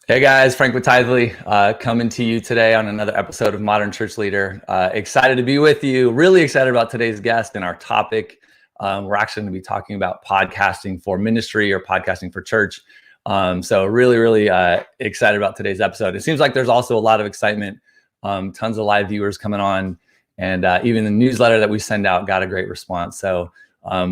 Hey guys, Frank with Tithely, coming to you today on another episode of Modern Church Leader. Excited to be with you. Really excited about today's guest and our topic. We're actually going to be talking about podcasting for ministry or podcasting for church. So really excited about today's episode. It seems like there's also a lot of excitement, tons of live viewers coming on, and even the newsletter that we send out got a great response. So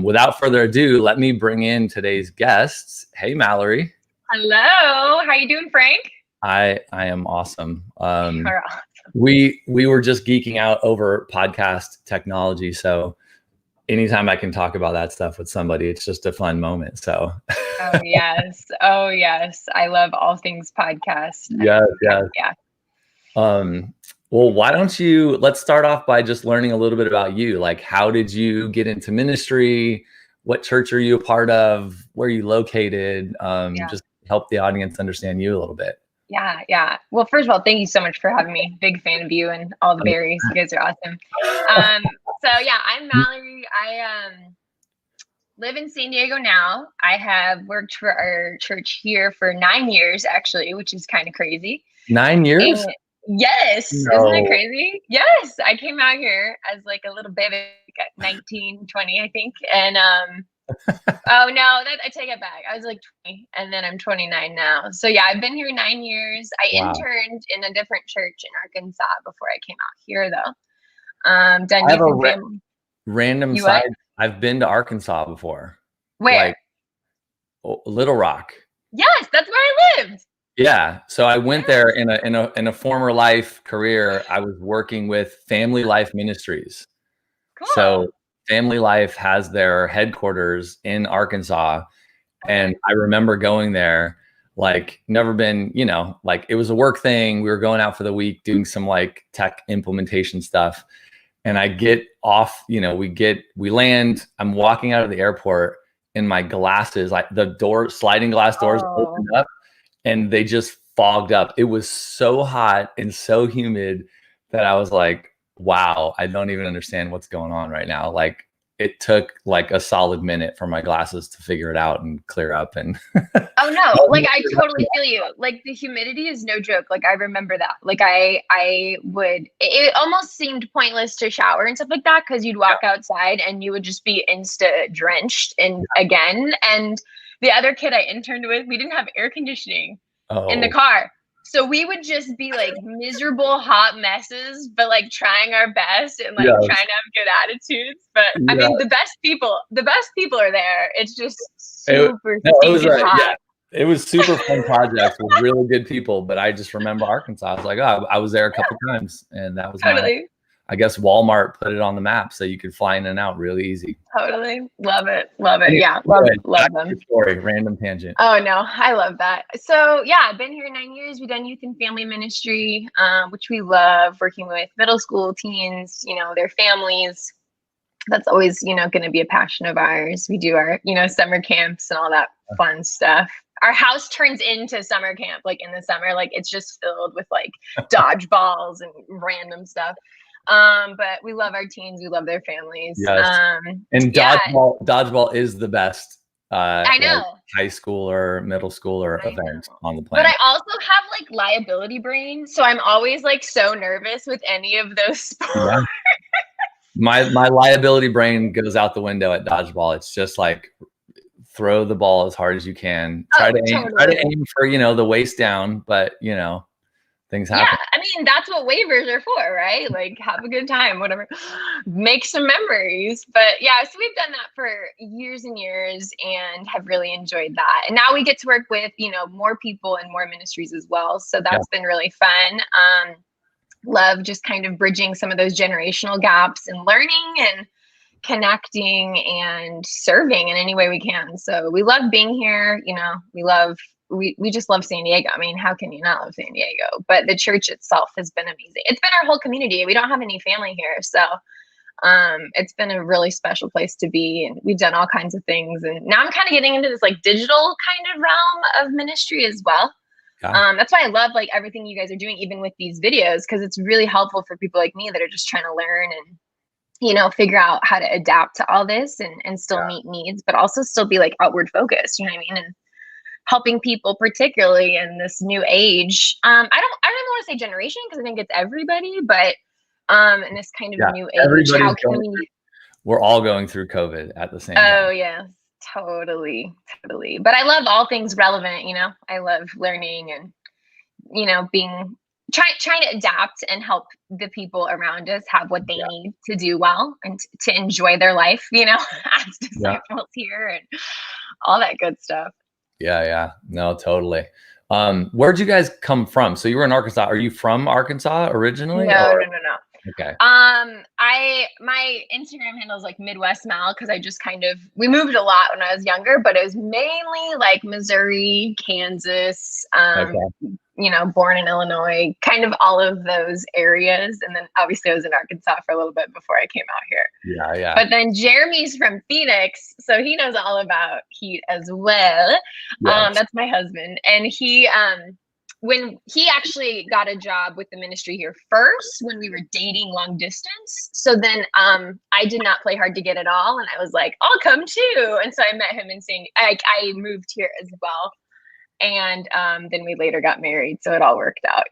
without further ado, let me bring in today's guests. Hey, Mallory. Hello, how you doing, Frank? I am awesome. You're awesome. We were just geeking out over podcast technology, so anytime I can talk about that stuff with somebody, it's just a fun moment. So Oh yes, I love all things podcast. yeah. Yeah. Well, why don't let's start off by just learning a little bit about you. Like, how did you get into ministry? What church are you a part of? Where are you located? Just help the audience understand you a little bit. Yeah. Well, first of all, thank you so much for having me. Big fan of you and all the berries. You guys are awesome. So yeah, I'm Mallory. I live in San Diego now. I have worked for our church here for 9 years, actually, which is kind of crazy. 9 years? Yes. No. Isn't that crazy? Yes. I came out here as like a little baby at 19, 20, I think. And oh no, I take it back. I was like 20 and then I'm 29 now. So yeah, I've been here 9 years. I interned in a different church in Arkansas before I came out here though. Done I have youth a and family. random You side. what? I've been to Arkansas before. Where? Like Little Rock. Yes, that's where I lived. Yeah. So I went there in a former life career. I was working with Family Life Ministries. Cool. So Family Life has their headquarters in Arkansas. And I remember going there, like never been, like it was a work thing. We were going out for the week, doing some like tech implementation stuff. And I get off, we land, I'm walking out of the airport and my glasses, like the sliding glass doors opened up and they just fogged up. It was so hot and so humid that I was like, wow, I don't even understand what's going on right now. Like it took like a solid minute for my glasses to figure it out and clear up. And oh no, like I totally feel you. Like the humidity is no joke. Like I remember that. Like it almost seemed pointless to shower and stuff like that because you'd walk outside and you would just be insta drenched again. And the other kid I interned with, we didn't have air conditioning in the car. So we would just be like miserable hot messes, but like trying our best and like trying to have good attitudes. But I mean, the best people are there. It's just super hot. It was super fun projects with really good people. But I just remember Arkansas. I was like, oh, I was there a couple times, and that was I guess Walmart put it on the map so you could fly in and out really easy. Totally. Love it. Yeah. Love them. Story, random tangent. Oh no, I love that. So yeah, I've been here 9 years. We've done youth and family ministry, which we love, working with middle school teens, their families. That's always, going to be a passion of ours. We do our, summer camps and all that fun stuff. Our house turns into summer camp, like in the summer, like it's just filled with like dodgeballs and random stuff. But we love our teens. We love their families. Yes. And dodgeball is the best. I know. Like high school or middle school or event on the planet. But I also have like liability brain, so I'm always like so nervous with any of those sports. Yeah. My liability brain goes out the window at dodgeball. It's just like throw the ball as hard as you can. Try to aim for the waist down, but things happen. Yeah, I mean, that's what waivers are for, right? Like, have a good time, whatever. Make some memories. But yeah, so we've done that for years and years and have really enjoyed that. And now we get to work with, more people and more ministries as well. So that's been really fun. Love just kind of bridging some of those generational gaps and learning and connecting and serving in any way we can. So we love being here. We just love San Diego. I mean, how can you not love San Diego? But the church itself has been amazing. It's been our whole community. We don't have any family here. So it's been a really special place to be. And we've done all kinds of things. And now I'm kind of getting into this like digital kind of realm of ministry as well. That's why I love like everything you guys are doing, even with these videos, because it's really helpful for people like me that are just trying to learn and figure out how to adapt to all this and still meet needs, but also still be like outward focused, you know what I mean? And helping people, particularly in this new age. I don't want to say generation, because I think it's everybody, but in this kind of new age, how can we? We're all going through COVID at the same time. Oh yeah, totally. But I love all things relevant. I love learning and being trying to adapt and help the people around us have what they need to do well and to enjoy their life. As disciples here and all that good stuff. Yeah. No, totally. Where'd you guys come from? So you were in Arkansas. Are you from Arkansas originally? No. Okay. My Instagram handle is like Midwest Mal, because we moved a lot when I was younger, but it was mainly like Missouri, Kansas, born in Illinois, kind of all of those areas. And then obviously I was in Arkansas for a little bit before I came out here. Yeah. But then Jeremy's from Phoenix, so he knows all about heat as well. Yes. That's my husband. And he, when he actually got a job with the ministry here first, when we were dating long distance. So then I did not play hard to get at all. And I was like, I'll come too. And so I met him in I moved here as well. And then we later got married. So it all worked out,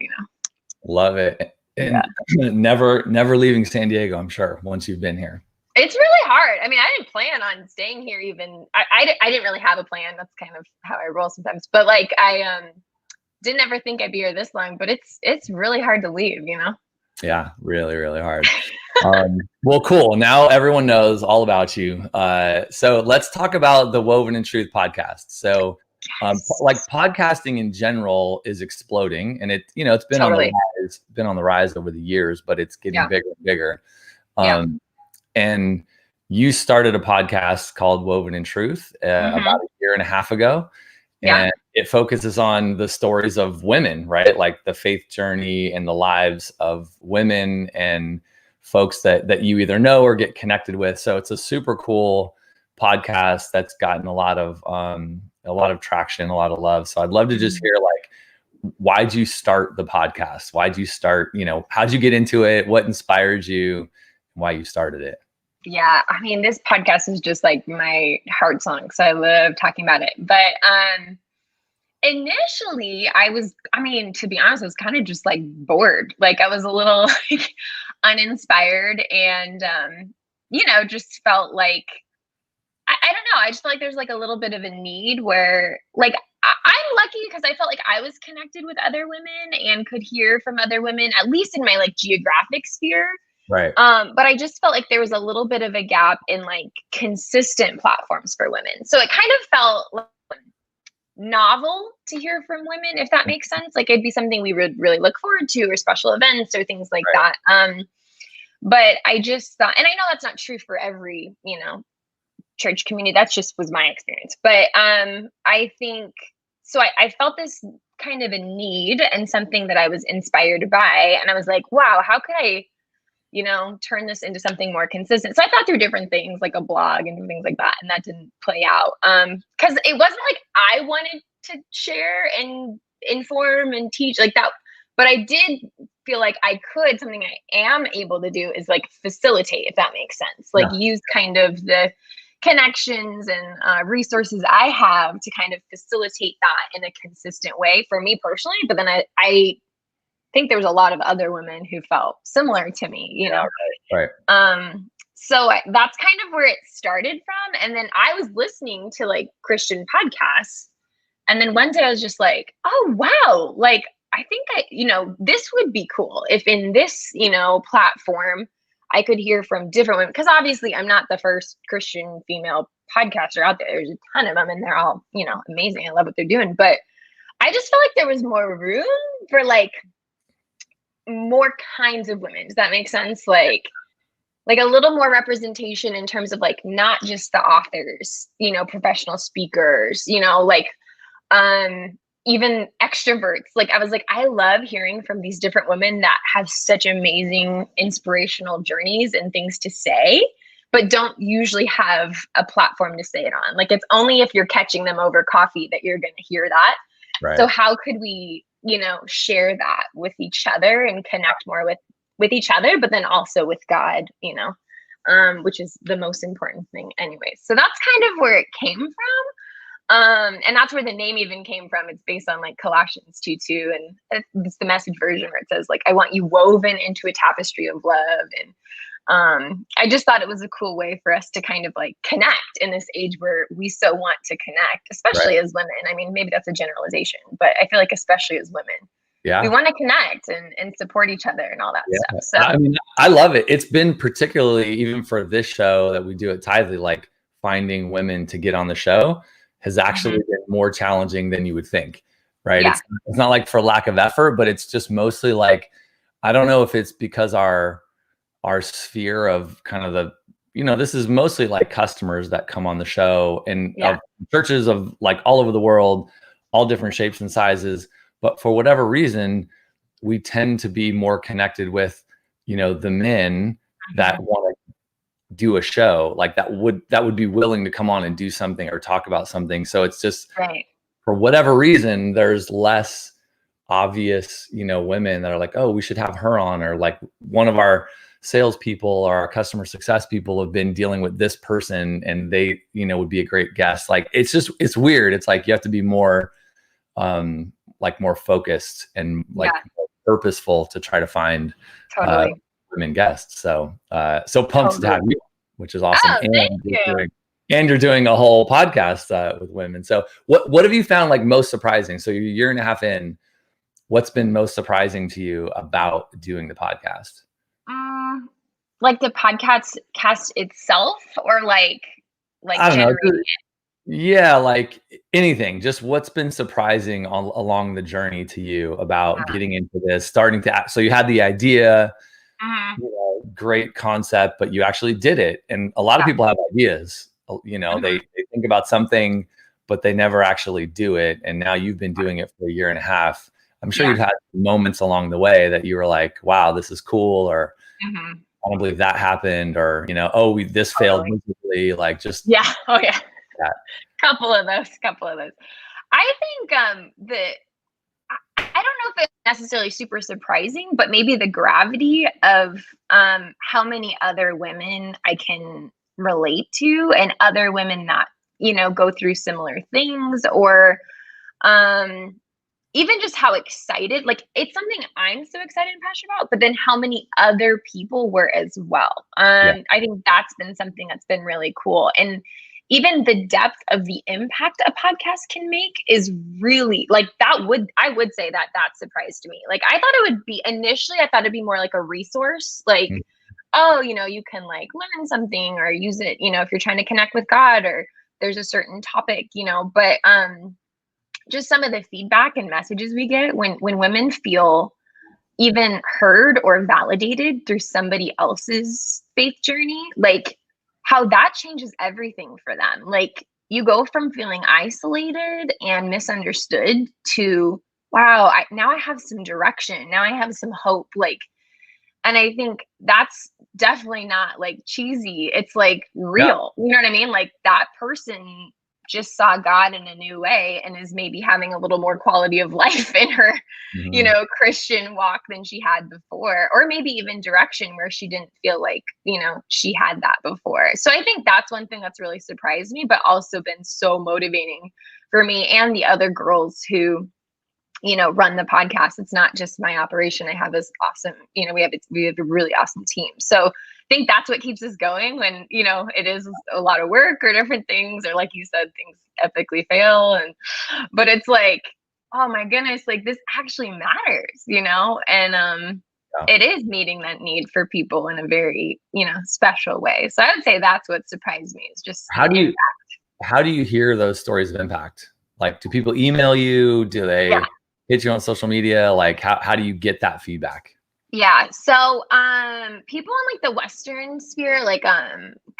Love it. And never leaving San Diego, I'm sure, once you've been here. It's really hard. I mean, I didn't plan on staying here even. I didn't really have a plan. That's kind of how I roll sometimes. But like I didn't ever think I'd be here this long, but it's really hard to leave, Yeah, really, really hard. Well, cool. Now everyone knows all about you. So let's talk about the Woven in Truth podcast. So like podcasting in general is exploding, and it's been on the rise over the years, but it's getting bigger and bigger. And you started a podcast called Woven in Truth about a year and a half ago. And it focuses on the stories of women, right? Like the faith journey and the lives of women and folks that you either know or get connected with. So it's a super cool podcast that's gotten a lot of traction, a lot of love. So I'd love to just hear, like, why'd you start the podcast? Why'd you start, how'd you get into it? What inspired you? Why you started it? Yeah, I mean, this podcast is just like my heart song, so I love talking about it. But initially, to be honest, I was kind of just like bored. Like I was a little like uninspired, and just felt like I don't know. I just felt like there's like a little bit of a need where, like, I'm lucky because I felt like I was connected with other women and could hear from other women, at least in my like geographic sphere. Right. But I just felt like there was a little bit of a gap in like consistent platforms for women. So it kind of felt like novel to hear from women, if that makes sense. Like it'd be something we would really look forward to, or special events or things like that. But I just thought, and I know that's not true for every, church community. That's just was my experience. But I think, so I felt this kind of a need and something that I was inspired by. And I was like, wow, how could I turn this into something more consistent? So I thought through different things, like a blog and things like that, and that didn't play out. Because it wasn't like I wanted to share and inform and teach like that, but I did feel like I could, something I am able to do is like facilitate, if that makes sense. Like use kind of the connections and resources I have to kind of facilitate that in a consistent way for me personally. But then I think there was a lot of other women who felt similar to me, Right. So that's kind of where it started from. And then I was listening to like Christian podcasts. And then one day I was just like, oh, wow. Like, I think this would be cool if in this, platform, I could hear from different women. Because obviously I'm not the first Christian female podcaster out there. There's a ton of them and they're all, amazing. I love what they're doing. But I just felt like there was more room for like more kinds of women. Does that make sense? Like a little more representation in terms of like not just the authors, professional speakers, even extroverts. Like I was like, I love hearing from these different women that have such amazing inspirational journeys and things to say, but don't usually have a platform to say it on. Like it's only if you're catching them over coffee that you're going to hear that. Right. So how could we, share that with each other and connect more with each other, but then also with God, which is the most important thing anyway. So that's kind of where it came from. And that's where the name even came from. It's based on like Colossians 2:2, and it's the Message version where it says like, I want you woven into a tapestry of love. And I just thought it was a cool way for us to kind of like connect in this age where we so want to connect, especially as women. I mean, maybe that's a generalization, but I feel like especially as women, we want to connect and support each other and all that stuff. So I mean, I love it. It's been particularly even for this show that we do at Tidely, like finding women to get on the show has actually been more challenging than you would think, right? Yeah. It's not like for lack of effort, but it's just mostly like, I don't know if it's because our sphere of kind of the, this is mostly like customers that come on the show and of churches of like all over the world, all different shapes and sizes. But for whatever reason, we tend to be more connected with, the men that want to do a show like that would be willing to come on and do something or talk about something. So it's just for whatever reason, there's less obvious, women that are like, oh, we should have her on, or like one of our salespeople or our customer success people have been dealing with this person and they, would be a great guest. Like, it's weird. It's like, you have to be more, like more focused and like more purposeful to try to find women guests. So pumped to have you, which is awesome. Oh, thank you. You're doing a whole podcast with women. So what have you found like most surprising? So you're a year and a half in, what's been most surprising to you about doing the podcast? Like the podcast itself, or like I don't know. Yeah, like anything. Just what's been surprising along the journey to you about getting into this, starting to so you had the idea, great concept, but you actually did it. And a lot of people have ideas, they think about something, but they never actually do it. And now you've been doing it for a year and a half. I'm sure you've had moments along the way that you were like, wow, this is cool, or I don't believe that happened, or, this failed miserably, like just. Oh yeah. Couple of those. I think I don't know if it's necessarily super surprising, but maybe the gravity of how many other women I can relate to, and other women that, go through similar things, or even just how excited, like it's something I'm so excited and passionate about, but then how many other people were as well. I think that's been something that's been really cool. And even the depth of the impact a podcast can make is really like I would say that surprised me. Like I thought it would be initially, I thought it'd be more like a resource, like, oh, you can like learn something or use it, if you're trying to connect with God, or there's a certain topic, but just some of the feedback and messages we get when women feel even heard or validated through somebody else's faith journey, like how that changes everything for them. Like you go from feeling isolated and misunderstood to, wow, now I have some direction. Now I have some hope. Like, and I think that's definitely not like cheesy. It's like real. You know what I mean? Like that person just saw God in a new way and is maybe having a little more quality of life in her, Christian walk than she had before, or maybe even direction where she didn't feel like, she had that before. So I think that's one thing that's really surprised me, but also been so motivating for me and the other girls who, run the podcast. It's not just my operation. I have this awesome, we have a really awesome team. So I think that's what keeps us going when, it is a lot of work or different things, or like you said, things epically fail. But it's like, oh my goodness, like this actually matters, and it is meeting that need for people in a very, special way. So I would say that's what surprised me, is just how do you hear those stories of impact? Like, do people email you? Do they hit you on social media? Like, how do you get that feedback? Yeah. So, people in like the Western sphere, like,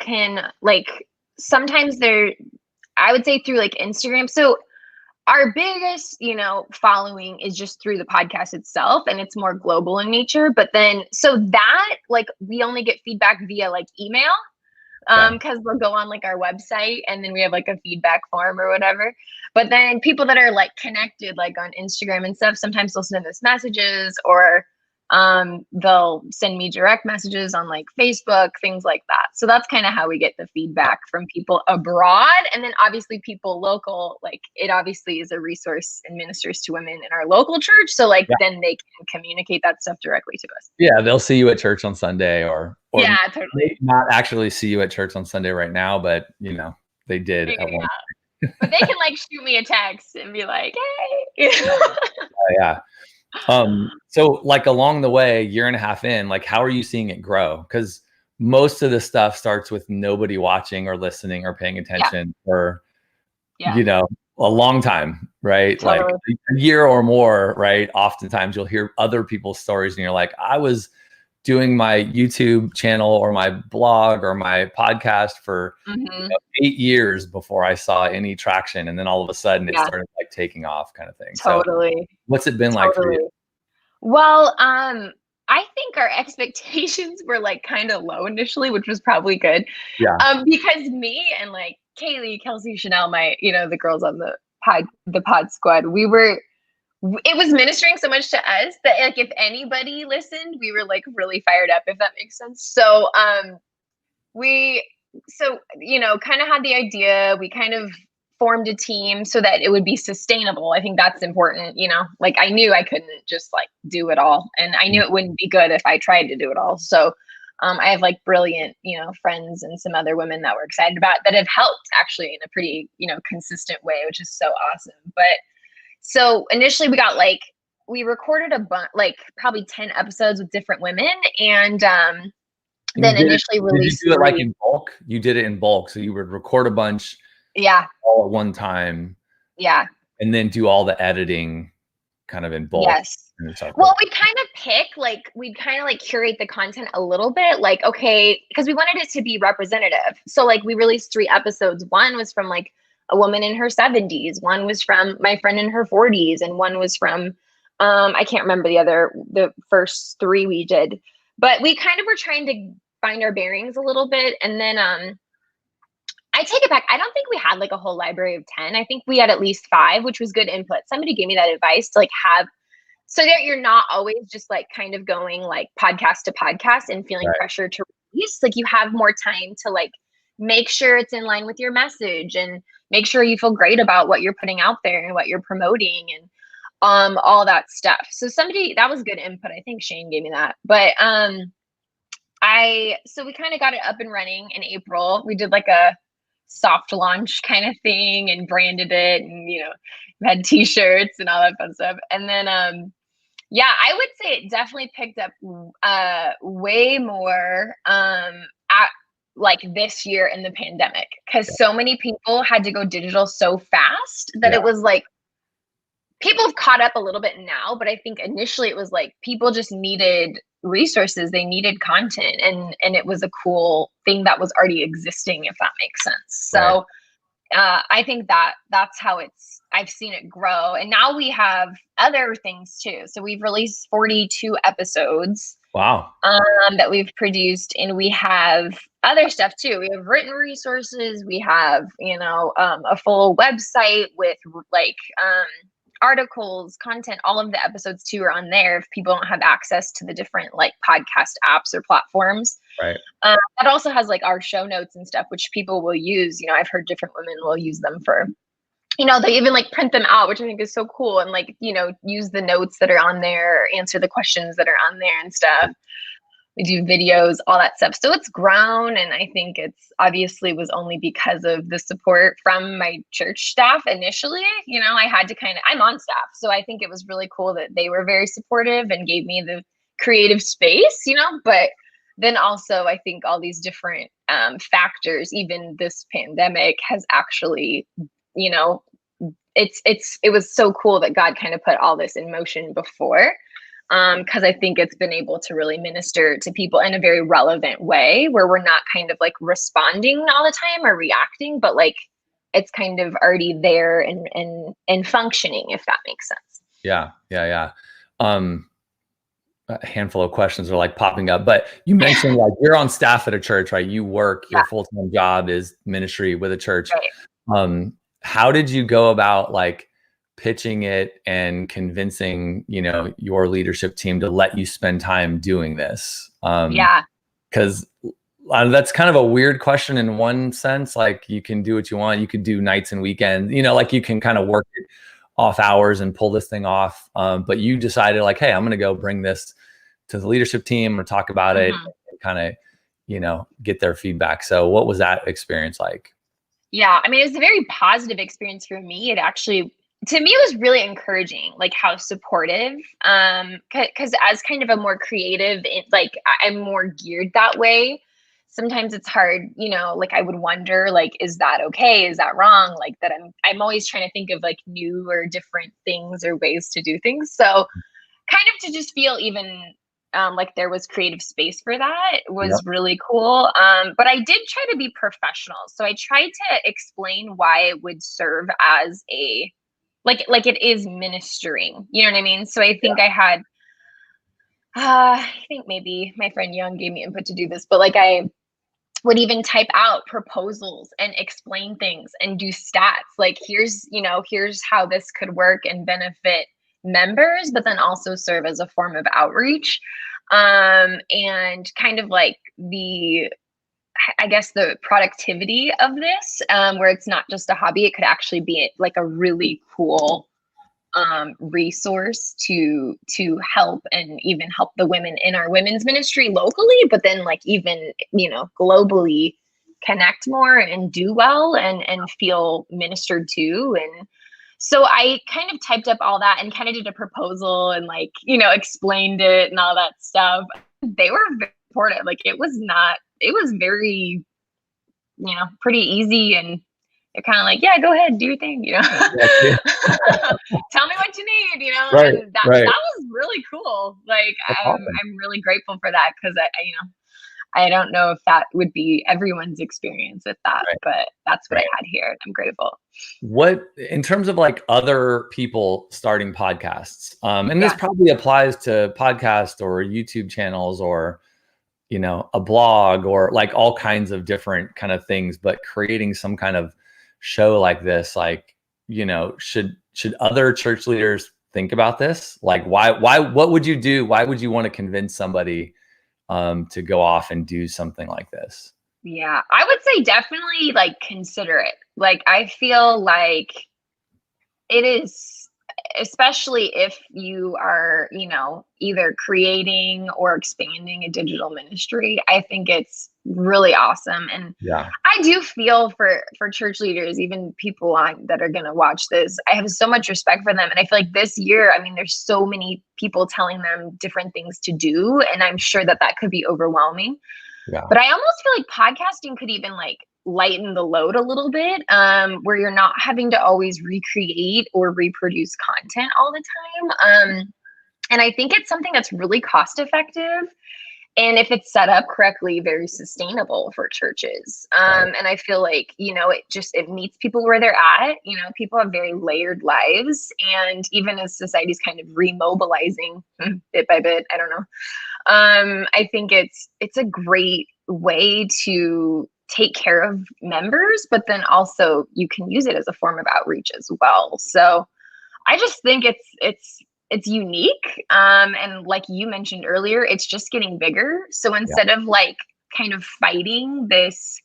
can like, sometimes I would say through like Instagram. So our biggest, following is just through the podcast itself, and it's more global in nature. But then, so that like, we only get feedback via like email, because we'll go on like our website and then we have like a feedback form or whatever. But then people that are like connected, like on Instagram and stuff, sometimes they'll send us messages, or They'll send me direct messages on like Facebook, things like that. So that's kind of how we get the feedback from people abroad. And then obviously people local, like it obviously is a resource and ministers to women in our local church. So like then they can communicate that stuff directly to us. Yeah, they'll see you at church on Sunday or yeah, totally. not actually see you at church on Sunday right now, but you know, they did at one. But they can like shoot me a text and be like, hey. Yeah. So like along the way, year and a half in, like how are you seeing it grow? Because most of the stuff starts with nobody watching or listening or paying attention for you know, a long time, right? Totally. Like a year or more, right? Oftentimes you'll hear other people's stories and you're like, I was doing my YouTube channel or my blog or my podcast for 8 years before I saw any traction. And then all of a sudden it started like taking off kind of thing. Totally. So what's it been like for you? Well, I think our expectations were like kind of low initially, which was probably good. Yeah. Because me and like Kaylee, Kelsey, Chanel, the girls on the pod squad, it was ministering so much to us that like if anybody listened, we were like really fired up, if that makes sense. So kind of had the idea, we kind of formed a team so that it would be sustainable. I think that's important, like I knew I couldn't just like do it all, and I knew it wouldn't be good if I tried to do it all. So I have like brilliant, friends and some other women that we're excited about that have helped actually in a pretty, consistent way, which is so awesome. But so initially we recorded a bunch, like probably 10 episodes with different women, and then initially released. Did you do it like in bulk? You did it in bulk, so you would record a bunch, all at one time, and then do all the editing, kind of in bulk. Yes. Well, we'd kind of curate the content a little bit, like, okay, because we wanted it to be representative. So like we released 3 episodes. One was from like a woman in her 70s. One was from my friend in her 40s. And one was from, I can't remember the first 3 we did, but we kind of were trying to find our bearings a little bit. And then, I take it back. I don't think we had like a whole library of 10. I think we had at least 5, which was good input. Somebody gave me that advice to like have, so that you're not always just like kind of going like podcast to podcast and feeling pressure to release. Like you have more time to like make sure it's in line with your message and make sure you feel great about what you're putting out there and what you're promoting and all that stuff. So that was good input. I think Shane gave me that. But so we kind of got it up and running in April. We did like a soft launch kind of thing and branded it, and had t-shirts and all that fun stuff. And then I would say it definitely picked up way more at like this year in the pandemic, because so many people had to go digital so fast that it was like people have caught up a little bit now, but I think initially it was like people just needed resources, they needed content, and it was a cool thing that was already existing, if that makes sense. So I think that's how I've seen it grow. And now we have other things too. So we've released 42 episodes. Wow. That we've produced, and we have other stuff too. We have written resources. We have, a full website with like articles, content. All of the episodes too are on there if people don't have access to the different like podcast apps or platforms. Right. That also has like our show notes and stuff, which people will use. I've heard different women will use them for, they even like print them out, which I think is so cool. And like, use the notes that are on there, or answer the questions that are on there and stuff. We do videos, all that stuff. So it's grown. And I think it's obviously was only because of the support from my church staff initially. I had to I'm on staff. So I think it was really cool that they were very supportive and gave me the creative space, but then also I think all these different factors, even this pandemic has actually, it was so cool that God kind of put all this in motion before. Because I think it's been able to really minister to people in a very relevant way, where we're not kind of like responding all the time or reacting, but like it's kind of already there and functioning, if that makes sense. Yeah. A handful of questions are like popping up, but you mentioned like you're on staff at a church, right? You work, your full-time job is ministry with a church. Right. How did you go about like pitching it and convincing, you know, your leadership team to let you spend time doing this? Yeah. Because that's kind of a weird question in one sense. Like, you can do what you want. You could do nights and weekends, you know, like you can kind of work it off hours and pull this thing off. But you decided like, hey, I'm going to go bring this to the leadership team or talk about it and kind of, you know, get their feedback. So what was that experience like? Yeah, I mean, it was a very positive experience for me. It actually, to me, it was really encouraging, like how supportive. Because as kind of a more creative, like I'm more geared that way. Sometimes it's hard, you know, like I would wonder, like, is that okay? Is that wrong? Like that I'm always trying to think of like new or different things or ways to do things. So kind of to just feel even like there was creative space for that was really cool. But I did try to be professional. So I tried to explain why it would serve as a like it is ministering. You know what I mean? So I think I had I think maybe my friend Young gave me input to do this, but like I would even type out proposals and explain things and do stats. Like here's, you know, here's how this could work and benefit members, but then also serve as a form of outreach. And kind of like I guess the productivity of this, where it's not just a hobby, it could actually be like a really cool resource to help and even help the women in our women's ministry locally, but then like even, you know, globally connect more and do well and feel ministered to. And so I kind of typed up all that and kind of did a proposal and like, you know, explained it and all that stuff. They were very supportive. Like it was very, you know, pretty easy, and they're kind of like, yeah, go ahead, do your thing, you know. Tell me what you need, you know. Right, and that right. was really cool. Like That's I'm awesome. I'm really grateful for that, because I you know, I don't know if that would be everyone's experience with that, Right, but that's what right. I had here. I'm grateful. What, in terms of like other people starting podcasts, and this Yeah. probably applies to podcasts or YouTube channels or, you know, a blog or like all kinds of different kind of things, but creating some kind of show like this, like, you know, should other church leaders think about this? Like, what would you do? Why would you want to convince somebody to go off and do something like this? Yeah, I would say definitely like consider it. Like I feel like it is, especially if you are, you know, either creating or expanding a digital ministry. I think it's really awesome. And Yeah. I do feel for church leaders, even people that are going to watch this, I have so much respect for them. And I feel like this year, I mean, there's so many people telling them different things to do, and I'm sure that that could be overwhelming. Yeah. But I almost feel like podcasting could even like lighten the load a little bit, where you're not having to always recreate or reproduce content all the time. And I think it's something that's really cost effective. And if it's set up correctly, very sustainable for churches. And I feel like, you know, it meets people where they're at. You know, people have very layered lives. And even as society's kind of remobilizing bit by bit, I don't know. I think it's a great way to take care of members, but then also you can use it as a form of outreach as well. So I just think it's unique. And like you mentioned earlier, it's just getting bigger. So instead of like kind of fighting this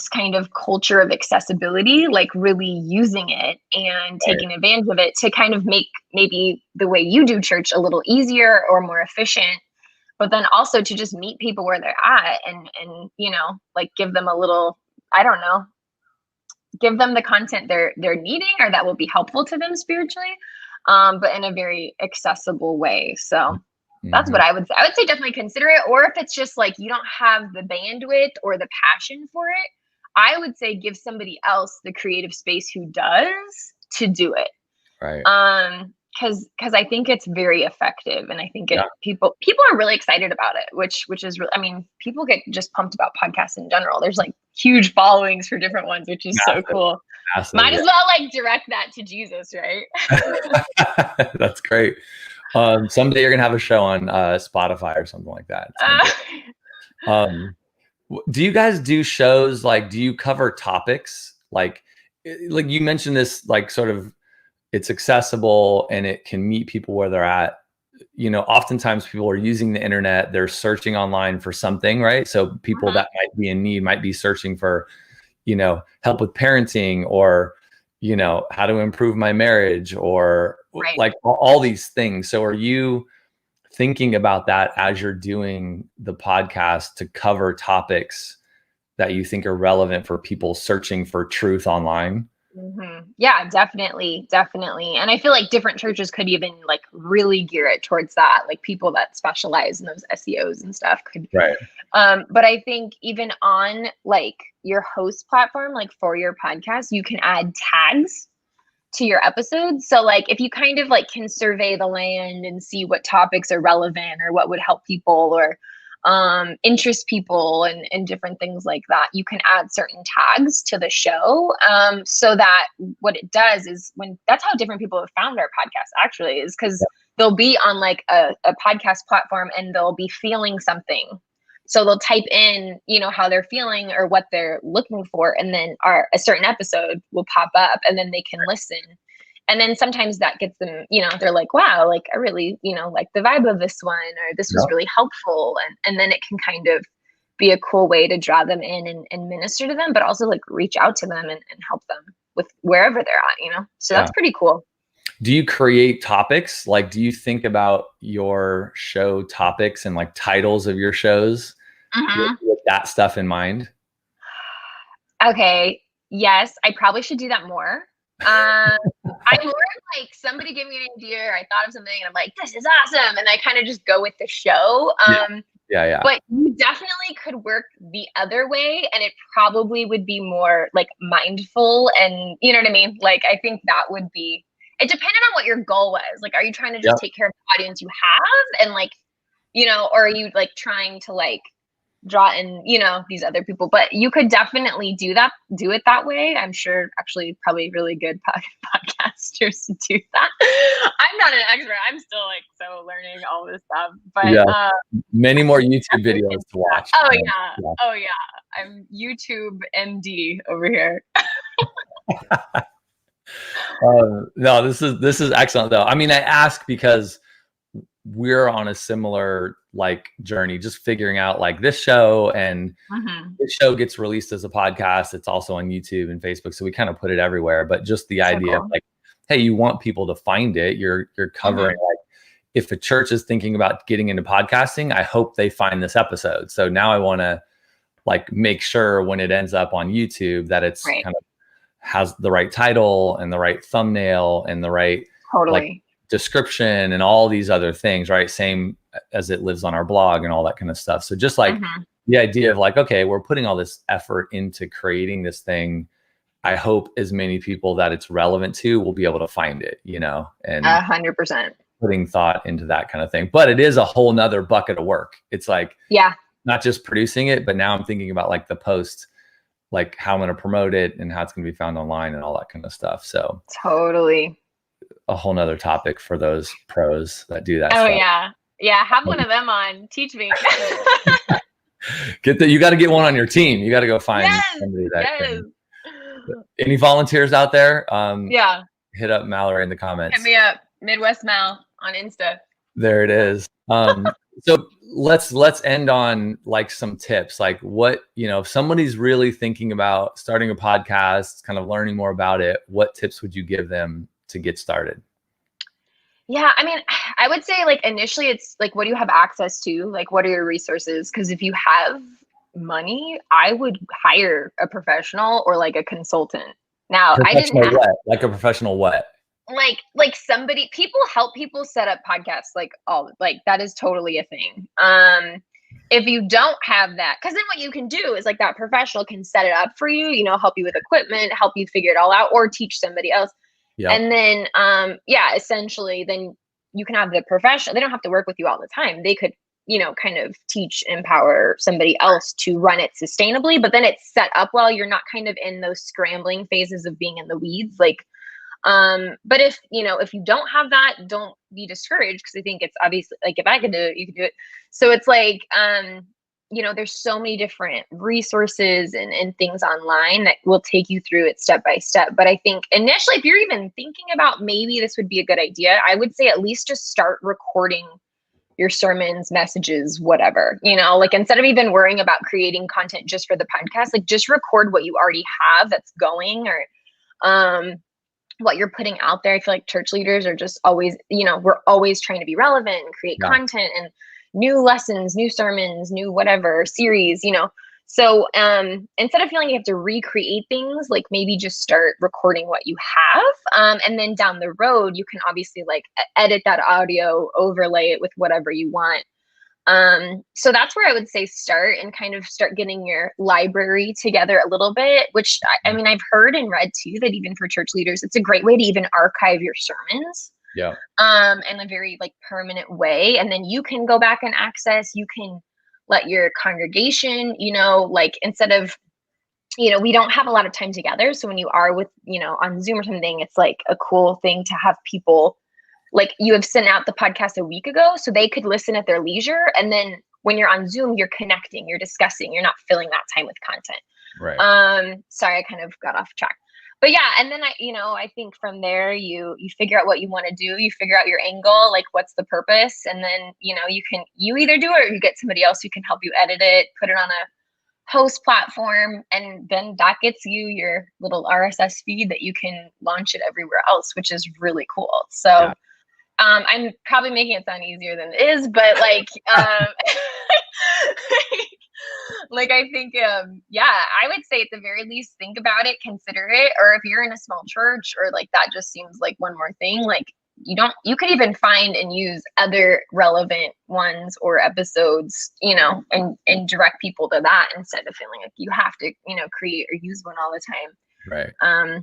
kind of culture of accessibility, like really using it and taking advantage of it to kind of make maybe the way you do church a little easier or more efficient, but then also to just meet people where they're at and you know, like give them a little, I don't know, give them the content they're needing or that will be helpful to them spiritually, but in a very accessible way. So that's what I would say. I would say definitely consider it. Or if it's just like you don't have the bandwidth or the passion for it, I would say give somebody else the creative space who does to do it. Right. Because I think it's very effective, and I think people are really excited about it, which is really, I mean, people get just pumped about podcasts in general. There's like huge followings for different ones, which is so cool. Might as well like direct that to Jesus, right? That's great. Someday you're gonna have a show on Spotify or something like that. Do you guys do shows, like, do you cover topics like you mentioned this, like sort of, it's accessible and it can meet people where they're at. You know, oftentimes people are using the internet, they're searching online for something, right? So people that might be in need might be searching for, you know, help with parenting, or, you know, how to improve my marriage, or like all these things. So are you thinking about that as you're doing the podcast to cover topics that you think are relevant for people searching for truth online? Yeah, definitely. And I feel like different churches could even like really gear it towards that. Like people that specialize in those SEOs and stuff could. Right. But I think even on like your host platform, like for your podcast, you can add tags to your episodes. So like if you kind of like can survey the land and see what topics are relevant or what would help people, or interest people, and different things like that, you can add certain tags to the show, so that what it does is, when that's how different people have found our podcast actually, is because they'll be on like a podcast platform and they'll be feeling something. So they'll type in, you know, how they're feeling or what they're looking for, and then a certain episode will pop up, and then they can listen. And then sometimes that gets them, you know, they're like, wow, like I really, you know, like the vibe of this one, or this was really helpful. And then it can kind of be a cool way to draw them in and minister to them, but also like reach out to them and help them with wherever they're at, you know? So that's pretty cool. Do you create topics? Like, do you think about your show topics and like titles of your shows with that stuff in mind? Okay. Yes, I probably should do that more. I'm more like, somebody give me an idea, or I thought of something and I'm like, this is awesome, and I kind of just go with the show. But you definitely could work the other way, and it probably would be more like mindful, and you know what I mean? Like I think that would be, it depended on what your goal was. Like, are you trying to just take care of the audience you have, and like, you know, or are you like trying to like draw in, you know, these other people? But you could definitely do it that way. I'm sure actually probably really good podcasters do that. I'm not an expert. I'm still like so learning all this stuff, but many more YouTube videos to watch. Oh yeah. I'm YouTube MD over here. No, this is excellent though. I mean, I ask because we're on a similar like journey, just figuring out like this show, and this show gets released as a podcast. It's also on YouTube and Facebook, so we kind of put it everywhere. But just the idea of like, hey, you want people to find it. You're covering like, if a church is thinking about getting into podcasting, I hope they find this episode. So now I want to like make sure when it ends up on YouTube that it's kind of has the right title and the right thumbnail and the right like description and all these other things, right? Same as it lives on our blog and all that kind of stuff. So just like the idea of like, okay, we're putting all this effort into creating this thing. I hope as many people that it's relevant to will be able to find it, you know, and 100% putting thought into that kind of thing. But it is a whole nother bucket of work. It's like, not just producing it, but now I'm thinking about like the post, like how I'm going to promote it and how it's going to be found online and all that kind of stuff. So totally a whole nother topic for those pros that do that. Oh stuff. Yeah. Have one of them on. Teach me. You got to get one on your team. You got to go find somebody that can. Any volunteers out there? Hit up Mallory in the comments. Hit me up, Midwest Mal on Insta. There it is. So let's end on like some tips. Like what, you know, if somebody's really thinking about starting a podcast, kind of learning more about it, what tips would you give them to get started? Yeah, I mean, I would say like initially it's like, what do you have access to? Like, what are your resources? Because if you have money, I would hire a professional or like a consultant. Now, I didn't have like a professional what? Like somebody, people help people set up podcasts, like that is totally a thing. If you don't have that, because then what you can do is like that professional can set it up for you, you know, help you with equipment, help you figure it all out, or teach somebody else. And then, essentially then you can have the professional, they don't have to work with you all the time. They could, you know, kind of teach, empower somebody else to run it sustainably, but then it's set up well. You're not kind of in those scrambling phases of being in the weeds. Like, but if you don't have that, don't be discouraged, because I think it's obviously like, if I could do it, you could do it. So it's like, there's so many different resources and things online that will take you through it step by step. But I think initially, if you're even thinking about maybe this would be a good idea, I would say at least just start recording your sermons, messages, whatever, like instead of even worrying about creating content just for the podcast, like just record what you already have that's going, or what you're putting out there. I feel like church leaders are just always, we're always trying to be relevant and create content and new lessons, new sermons, new whatever series, So instead of feeling you have to recreate things, like maybe just start recording what you have. And then down the road, you can obviously like edit that audio, overlay it with whatever you want. So that's where I would say start, and kind of start getting your library together a little bit, which I mean, I've heard and read too, that even for church leaders, it's a great way to even archive your sermons. Yeah. In a very like permanent way. And then you can go back and access, you can let your congregation, like instead of, we don't have a lot of time together. So when you are with, on Zoom or something, it's like a cool thing to have people, like you have sent out the podcast a week ago, so they could listen at their leisure. And then when you're on Zoom, you're connecting, you're discussing, you're not filling that time with content. Right. Sorry, I kind of got off track. But yeah, and then I think from there you figure out what you want to do, you figure out your angle, like what's the purpose, and then you either do it or you get somebody else who can help you edit it, put it on a host platform, and then that gets you your little RSS feed that you can launch it everywhere else, which is really cool. So I'm probably making it sound easier than it is, but like like I think I would say at the very least think about it, consider it. Or if you're in a small church, or like that just seems like one more thing, like you could even find and use other relevant ones or episodes, and direct people to that instead of feeling like you have to create or use one all the time. Right.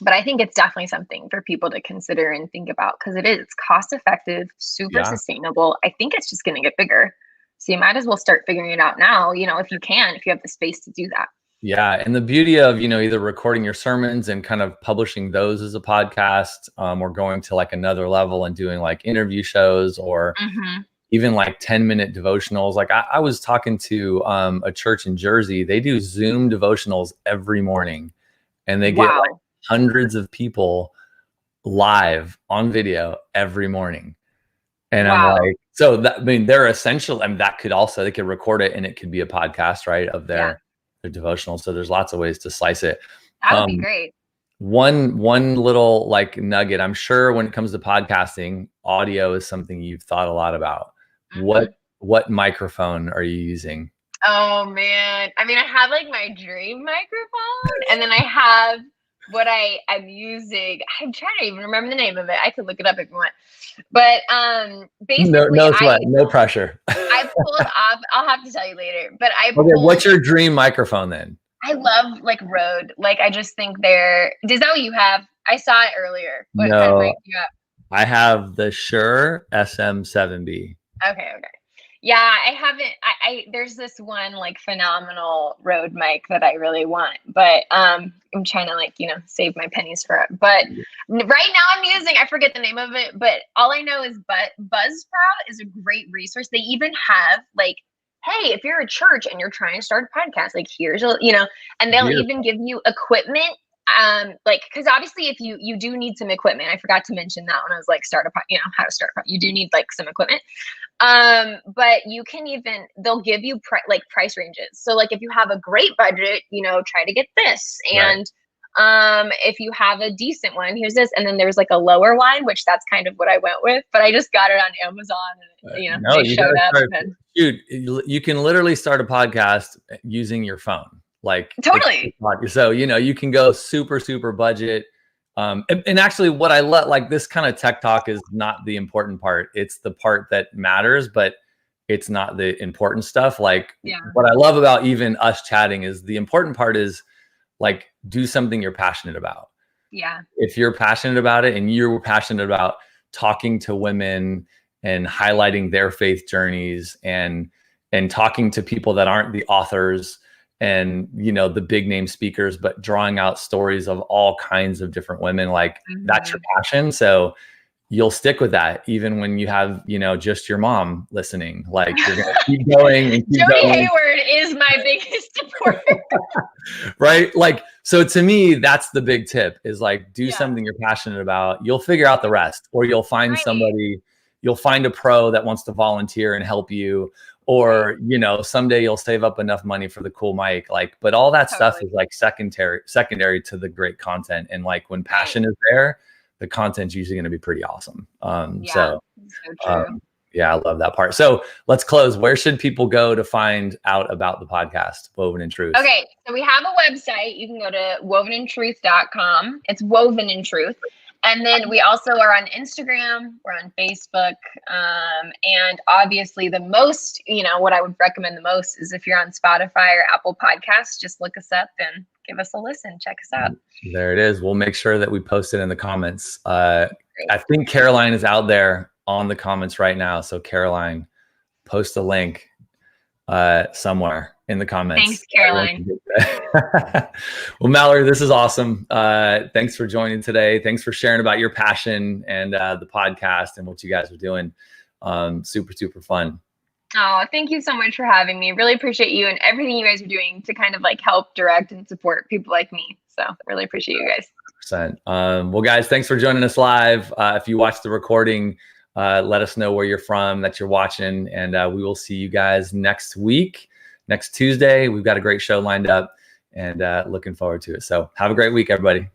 But I think it's definitely something for people to consider and think about, because it's cost effective, super sustainable. I think it's just going to get bigger. So you might as well start figuring it out now, if you have the space to do that. Yeah. And the beauty of, either recording your sermons and kind of publishing those as a podcast, or going to like another level and doing like interview shows, or even like 10-minute devotionals. Like I was talking to a church in Jersey. They do Zoom devotionals every morning, and they get like hundreds of people live on video every morning. And I'm like, so that, I mean, they're essential. They could record it and it could be a podcast, right, of their devotional. So there's lots of ways to slice it. That would be great. One little like nugget. I'm sure when it comes to podcasting, audio is something you've thought a lot about. What microphone are you using? Oh man. I mean, I have like my dream microphone, and then I have what I'm using. I'm trying to even remember the name of it. I could look it up if you want. But basically, no pressure. I pulled off. I'll have to tell you later. But what's your dream microphone then? I love like Rode. Like I just think is that what you have? I saw it earlier. What kind of mic do you have? I have the Shure SM7B. Okay. Yeah, I haven't. There's this one like phenomenal Rode mic that I really want, but I'm trying to save my pennies for it. But right now I'm using, I forget the name of it, but all I know is Buzzsprout is a great resource. They even have like, hey, if you're a church and you're trying to start a podcast, like here's and they'll even give you equipment. Because obviously if you do need some equipment, I forgot to mention that when I was like how to start a podcast, you do need like some equipment. But you can they'll give you price ranges. So like if you have a great budget, try to get this. And if you have a decent one, here's this. And then there's like a lower one, which that's kind of what I went with, but I just got it on Amazon and they showed up. Dude, you can literally start a podcast using your phone. Like totally. So, you can go super, super budget. And actually what I like this kind of tech talk is not the important part. It's the part that matters, but it's not the important stuff. Like what I love about even us chatting is the important part is like, do something you're passionate about. Yeah. If you're passionate about it and you're passionate about talking to women and highlighting their faith journeys and talking to people that aren't the authors and, the big name speakers, but drawing out stories of all kinds of different women, like that's your passion. So, you'll stick with that even when you have, just your mom listening. Like, you're going to keep going and keep Jody going. Hayward is my biggest supporter. Right? Like, so to me, that's the big tip is like, do something you're passionate about. You'll figure out the rest, or you'll find somebody, you'll find a pro that wants to volunteer and help you. Or, someday you'll save up enough money for the cool mic. Like, but all that stuff is like secondary to the great content. And like, when passion is there, the content's usually going to be pretty awesome. So true. Yeah, I love that part. So let's close. Where should people go to find out about the podcast, Woven in Truth? Okay, so we have a website. You can go to wovenintruth.com. It's Woven in Truth. And then we also are on Instagram, we're on Facebook. And obviously the most, what I would recommend the most is if you're on Spotify or Apple Podcasts, just look us up and give us a listen. Check us out. There it is. We'll make sure that we post it in the comments. I think Caroline is out there on the comments right now. So Caroline, post a link somewhere in the comments. Thanks, Caroline. Well, Mallory, this is awesome. Thanks for joining today. Thanks for sharing about your passion and the podcast and what you guys are doing. Super, super fun. Oh, thank you so much for having me. Really appreciate you and everything you guys are doing to kind of like help direct and support people like me. So really appreciate you guys. 100%. Well, guys, thanks for joining us live. If you watch the recording, let us know where you're from, that you're watching, and we will see you guys next week, next Tuesday. We've got a great show lined up and looking forward to it. So have a great week, everybody.